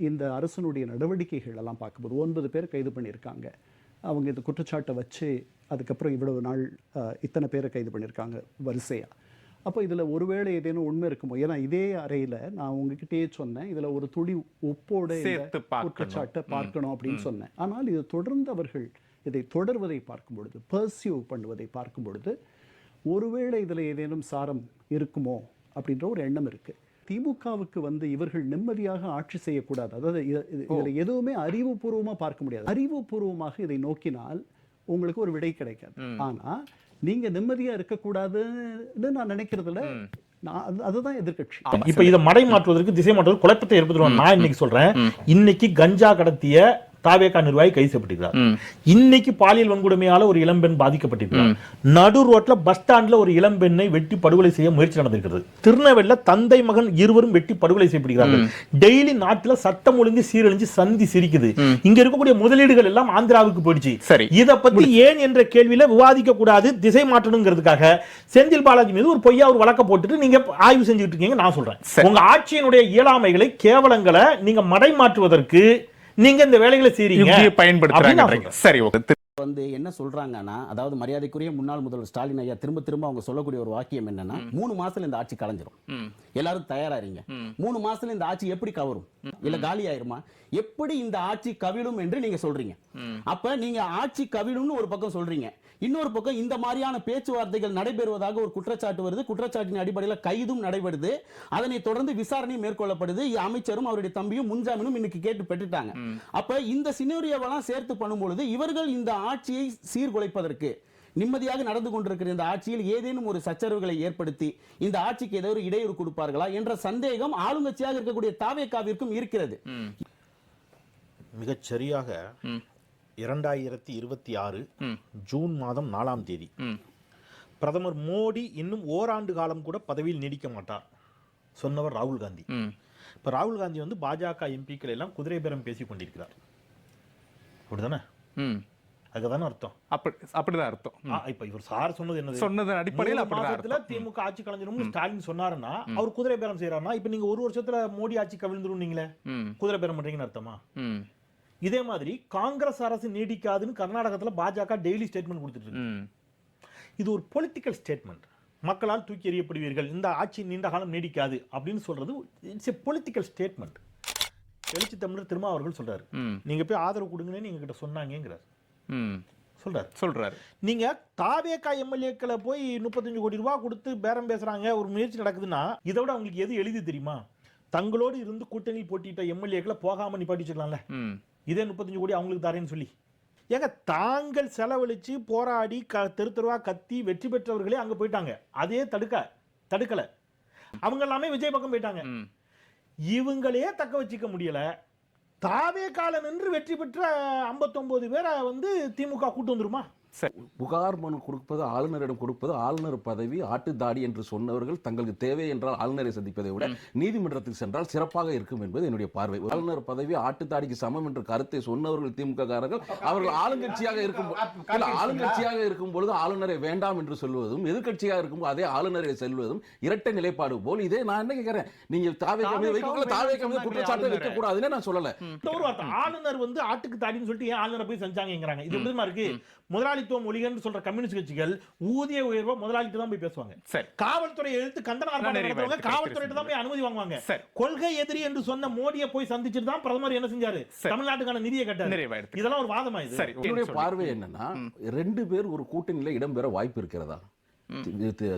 இந்த அரசனுடைய நடவடிக்கைகள் எல்லாம் பார்க்கும்போது 9 பேர் கைது பண்ணியிருக்காங்க. அவங்க இந்த குற்றச்சாட்டை வச்சு அதுக்கப்புறம் இவ்வளவு நாள் இத்தனை பேரை கைது பண்ணியிருக்காங்க வரிசையாக. அப்போ இதில் ஒருவேளை ஏதேனும் உண்மை இருக்குமோ? ஏன்னா இதே அறையில் நான் உங்ககிட்டயே சொன்னேன், இதில் ஒரு துளி உப்போட குற்றச்சாட்டை பார்க்கணும் அப்படின்னு சொன்னேன். ஆனால் இது தொடர்ந்து அவர்கள் இதை தொடர்வதை பார்க்கும் பொழுது, பர்சியூ பண்ணுவதை பார்க்கும் பொழுது, ஒருவேளை இதில் ஏதேனும் சாரம் இருக்குமோ அப்படின்ற ஒரு எண்ணம் இருக்குது. திமுகவுக்கு இவர்கள் நிம்மதியாக ஆட்சி செய்யக்கூடாது. அதாவது இதில் எதுவுமே அறிவுபூர்வமாக பார்க்க முடியாது. அறிவுபூர்வமாக இதை நோக்கினால் உங்களுக்கு ஒரு விடை கிடைக்காது. ஆனால் நீங்க நிம்மதியா இருக்கக்கூடாதுன்னு நான் நினைக்கிறதுல அதுதான் எதிர்கட்சி. இப்ப இதை மடை மாற்றுவதற்கு, திசை மாற்றுவதற்கு குழப்பத்தை ஏற்படுத்துவோம். நான் இன்னைக்கு சொல்றேன், இன்னைக்கு கஞ்சா கடத்திய தாவேகா நிர்வாகி கைது செய்யப்பட்டிருக்கிறார். இன்னைக்கு பாலியல் வன்கொடுமையால ஒரு இளம்பெண் பாதிக்கப்பட்டிருக்கிறார். நடு ரோட்ல பஸ் ஸ்டாண்ட்ல ஒரு இளம்பெண்ணை வெட்டி படுகொலை செய்ய முயற்சி நடந்திருக்கிறது. திருநெல்வேலியில தந்தை மகன் இருவரும் வெட்டி படுகொலை செய்யப்படுகிறார்கள். டெய்லி நாட்டுல சட்டம் ஒழுங்கு சீரழிஞ்சு சந்தி சிரிக்குது. இங்க இருக்கக்கூடிய முதலீடுகள் எல்லாம் ஆந்திராவுக்கு போயிடுச்சு. இதை பத்தி ஏன் என்ற கேள்வியில விவாதிக்க கூடாது, திசை மாற்றணுங்கிறதுக்காக செந்தில் பாலாஜி மீது ஒரு பொய்யா ஒரு வழக்க போட்டுட்டு நீங்க ஆய்வு செஞ்சுட்டு இருக்கீங்க. நான் சொல்றேன், உங்க ஆட்சியினுடைய இயலாமைகளை, கேவலங்களை நீங்க மடை மாற்றுவதற்கு நீங்க இந்த வேலைகளை செய்றீங்க, பயன்படுத்துறாங்க. சரி, என்ன சொல்றாங்கன்னா, அதாவது மரியாதைக்குரிய முன்னாள் முதல்வர் ஸ்டாலின் ஐயா திரும்ப திரும்ப அவங்க சொல்லக்கூடிய ஒரு வாக்கியம் என்னன்னா, 3 மாசத்துல இந்த ஆட்சி கலைஞ்சிரும், எல்லாரும் தயாரா இருங்க. 3 மாசத்துல இந்த ஆட்சி எப்படி கவரும், இல்ல காலி ஆயிருமா, எப்படி இந்த ஆட்சி கவிழும் என்று நீங்க சொல்றீங்க. அப்ப நீங்க ஆட்சி கவிழும்னு ஒரு பக்கம் சொல்றீங்க, இன்னொரு பக்கம் இந்த மாதிரியான பேச்சுவார்த்தைகள் நடைபெறுவதாக ஒரு குற்றச்சாட்டு வருது. குற்றச்சாட்டின் அடிப்படையில் கைதும் நடைபெறுது. அதனை தொடர்ந்து விசாரணை மேற்கொள்ளப்படுது. அமைச்சரும் அவருடைய தம்பியும் முன்ஜாமீனும் இன்னைக்கு கேட்டு பெற்றுட்டாங்க. அப்ப இந்த சினோரியோவெல்லாம் சேர்த்து பண்ணும்பொழுது இவர்கள் இந்த ஆட்சியை சீர்குலைப்பதற்கு, நிம்மதியாக நடந்து கொண்டிருக்கிற இந்த ஆட்சியில் ஏதேனும் ஒரு சச்சரவுகளை ஏற்படுத்தி இந்த ஆட்சிக்கு ஏதோ ஒரு இடையூறு கொடுப்பார்களா என்ற சந்தேகம் ஆளுங்கட்சியாக இருக்கக்கூடிய தாவேகாவிற்கும் இருக்கிறது. மிகச் சரியாக 2026 ஜூன் மாதம் 4ஆம் தேதி பிரதமர் மோடி இன்னும் ஓராண்டு காலம் கூட பதவியில் நீடிக்க மாட்டார் சொன்னவர் ராகுல் காந்தி. இப்ப ராகுல் காந்தி பாஜக எம்பிக்கள் எல்லாம் குதிரை பேரம் பேசிக் கொண்டிருக்கிறார். அப்படிதானே? அதுதானே அர்த்தம். அப்படிதான் அர்த்தம். இப்ப இவர் சார் சொன்னது சொன்னதன் அடிப்படையில் திமுக ஆட்சி கலைஞரும் ஸ்டாலின் சொன்னாருன்னா அவர் குதிரை பேரம் செய்யறாருன்னா, இப்ப நீங்க ஒரு வருஷத்துல மோடி ஆட்சி கவிழ்ந்துரும் நீங்களே குதிரை பேரம் பண்றீங்கன்னு அர்த்தமா? இதே மாதிரி காங்கிரஸ் அரசு நீடிக்காதுன்னு கர்நாடகத்துல பாஜக டெய்லி ஸ்டேட்மெண்ட் கொடுத்துட்டு இருக்கு. இது ஒரு பொலிட்டிக்கல் ஸ்டேட்மெண்ட். மக்களால் தூக்கி எறியப்படுவீர்கள், இந்த ஆட்சி நீண்ட காலம் நீடிக்காது அப்படின்னு சொல்றது இட்ஸ் எ பொலிட்டிக்கல் ஸ்டேட்மெண்ட். எழுச்சி தமிழர் திருமாவர்கள் சொல்றாரு, நீங்க போய் ஆதரவு கொடுங்கன்னு நீங்க கிட்ட சொன்னாங்கிறார் சொல்றாரு. நீங்க தாவேகா எம்எல்ஏக்களை போய் 35 கோடி ரூபாய் கொடுத்து பேரம் பேசுறாங்க, ஒரு முயற்சி நடக்குதுன்னா இதை விட அவங்களுக்கு எது எளிது தெரியுமா? தங்களோடு இருந்து கூட்டணி போட்டிட்ட எம்எல்ஏக்களை போகாம நிப்பாட்டி வச்சுக்கலாம்ல. இதே 35 கோடி அவங்களுக்கு தரேன்னு சொல்லி ஏங்க தாங்கள் செலவழிச்சு போராடி தெரு தெருவா கத்தி வெற்றி பெற்றவர்களே அங்க போயிட்டாங்க. அதே தடுக்கல. அவங்க எல்லாமே விஜய் பக்கம் போயிட்டாங்க. இவங்களே தக்க வச்சுக்க முடியல. தாவேகால நின்று வெற்றி பெற்ற 59 பேரை திமுக கூட்டு வந்துருமா? புகார் மனு கொடுப்பது ஆளுநரிடம் கொடுப்பது, ஆளுநர் பதவி ஆட்டுத்தாடி என்று சொன்னவர்கள் தங்களுக்கு தேவை என்றால் ஆளுநரை சந்திப்பதை விட நீதிமன்றத்துக்கு சென்றால் சிறப்பாக இருக்கும் என்பது என்னுடைய பார்வை. ஆளுநர் பதவி ஆட்டுத்தாடிக்கு சமம் என்ற கருத்தை சொன்னவர்கள் திமுக காரர்கள், அவர்கள் ஆளுங்கட்சியாக இருக்கும் பொழுது ஆளுநரை வேண்டாம் என்று சொல்வதும், எதிர்கட்சியாக இருக்கும்போது அதே ஆளுநரை செல்வதும் இரட்டை நிலைப்பாடு போல். இதே நான் என்ன கேட்கிறேன், நீங்க தாவேகா மீது குற்றச்சாட்டு வைக்க கூடாதுன்னு நான் சொல்லல. ஆளுநர் ஆட்டுக்கு தாடின்னு சொல்லிட்டு ஏன் ஆளுநரை போய் செஞ்சாங்க? இது எப்படிமா இருக்கு? முதலாளித்துவம் ஒழிகன்னு சொல்ற கம்யூனிஸ்ட் கட்சிகள் ஊதிய உயர்வை முதலாளிட்டு தான் போய் பேசுவாங்க. காவல்துறை எழுத்து கண்டன ஆர்ப்பாட்டம் காவல்துறையிட்ட தான் போய் அனுமதி வாங்குவாங்க. கொள்கை எதிரி என்று சொன்ன மோடியை போய் சந்திச்சுட்டு தான் பிரதமர் என்ன செஞ்சாரு? தமிழ்நாட்டுக்கான நிதியை கட்டாரு. இதெல்லாம் ஒரு வாதமா? இது என்னுடைய பார்வை என்னன்னா, 2 பேர் ஒரு கூட்டணியில இடம்பெற வாய்ப்பு இருக்கிறதா?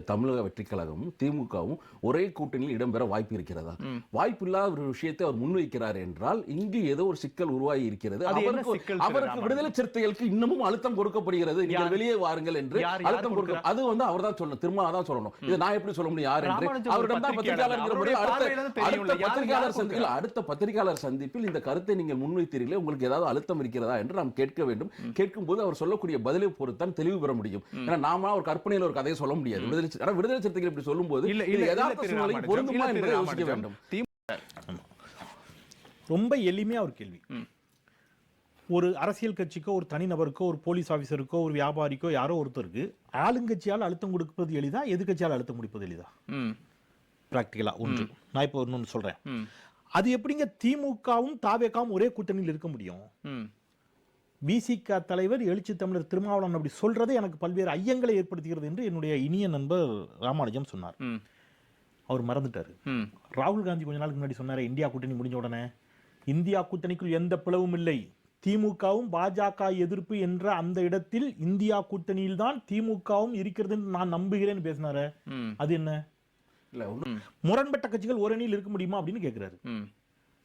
தமிழக வெற்றி கழகமும் திமுகவும் ஒரே கூட்டணியில் இடம்பெற வாய்ப்பு இருக்கிறதா? வாய்ப்பு இல்லாத ஒரு விஷயத்தை அவர் முன்வைக்கிறார் என்றால் இங்கு ஏதோ ஒரு சிக்கல் உருவாகி இருக்கிறது. அவருக்கு விடுதலை சிறுத்தைகளுக்கு இன்னமும் அழுத்தம் கொடுக்கப்படுகிறது, நீங்கள் வெளியே வாருங்கள் என்று அழுத்தம் கொடுக்க. அது அவர் தான் சொல்லணும், திரும்ப தான் சொல்லணும். இதை நான் எப்படி சொல்ல முடியும் யார் என்று? அவரிடம் தான் அடுத்த பத்திரிகையாளர் சந்திப்பில் இந்த கருத்தை நீங்கள் முன்வைத்தீர்களே, உங்களுக்கு ஏதாவது அழுத்தம் இருக்கிறதா என்று நாம் கேட்க வேண்டும். கேட்கும் போது அவர் சொல்லக்கூடிய பதிலை பொறுத்தான் தெளிவு பெற முடியும். ஏன்னா நாம ஒரு கற்பனையில் ஒரு கதையை சொல்ல முடியாது. விடுதலை சிறுத்தைகள் இப்படி சொல்லும்போது பொருந்துமா என்பதை யோசிக்க வேண்டும். ரொம்ப எளிமையா ஒரு கேள்வி. ஒரு அரசியல் கட்சிக்கோ, ஒரு தனிநபருக்கோ, ஒரு போலீஸ் ஆபீசருக்கோ, ஒரு வியாபாரிக்கோ, யாரோ ஒருத்தருக்கு ஆளுங்கட்சியால் அழுத்தம் கொடுப்பது எளிதா, எதிர்கட்சியால் அழுத்தம் கொடுப்பது எளிதா? பிராக்டிகலா ஒன்று. நான் இப்போ ஒன்று சொல்றேன். அது எப்படிங்க திமுகவும் தாவேகாவும் ஒரே கூட்டணியில் இருக்க முடியும்? விசிக தலைவர் எழுச்சி தமிழர் திருமாவளவன் அப்படி சொல்றதே எனக்கு பல்வேறு ஐயங்களை ஏற்படுத்துகிறது என்று என்னுடைய இனிய நண்பர் ராமானுஜம் சொன்னார். அவர் மறந்துட்டாரு. ராகுல் காந்தி கொஞ்ச நாளுக்கு முன்னாடி சொன்னாரு, இந்தியா கூட்டணி முடிஞ்ச உடனே இந்தியா கூட்டணிக்குள் எந்த பிளவும் இல்லை, திமுகவும் பாஜக எதிர்ப்பு என்ற அந்த இடத்தில் இந்தியா கூட்டணியில் தான் திமுகவும் இருக்கிறது நான் நம்புகிறேன்னு பேசினாரு. அது என்ன? இல்ல முரண்பட்ட கட்சிகள் ஒரு அணியில் இருக்க முடியுமா அப்படின்னு கேட்கிறாரு.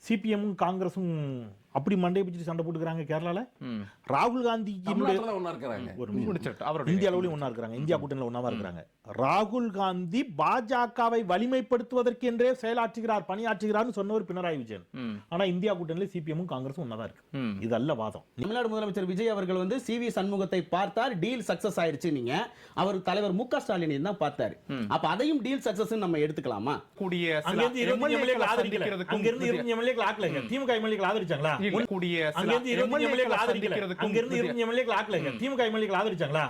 சிபிஎம்மும் காங்கிரஸும் அப்படி மண்டையை பிடிச்சி சண்டை போட்டுக்கிறாங்க கேரளால. ராகுல் காந்தி ஒன்னா இருக்கிறாங்க, இந்திய அளவுலயும் ஒன்னா இருக்கிறாங்க, இந்தியா கூட்டணியில் ஒன்னாவா இருக்கிறாங்க. ராகுல் காந்தி பாஜகவை வலிமைப்படுத்துவதற்கு என்றே செயலாற்றுகிறார், பணியாற்றுகிறார்னு சொன்னவர் பினராயி விஜயன். ஆனா இந்தியா கூட்டணியில் சிபிஎம்மும் காங்கிரஸும் ஒன்னாதான் இருக்கு. இது அல்ல வாதம். தமிழ்நாடு முதலமைச்சர் விஜய் அவர்கள் வந்து சிவி சண்முகத்தை பார்த்தார், டீல் சக்சஸ் ஆயிருச்சு. நீங்க அவர் தலைவர் மு.க. ஸ்டாலின் தான் பார்த்தாரு. அப்ப அதையும் டீல் சக்சஸ் நம்ம எடுத்துக்கலாமா? கூடிய அங்கிருந்து 25 எம்எல்ஏக்கள் ஆக்கலைங்க, திமுக எம்எல்ஏக்கள் ஆதரிச்சாங்களா? கூடிய அங்கிருந்து 25 எம்எல்ஏக்கள் ஆதரிக்கல, அங்கிருந்து 25 எம்எல்ஏக்கள் ஆக்கலைங்க, திமுக எம்எல்ஏக்கள் ஆதரிச்சாங்களா?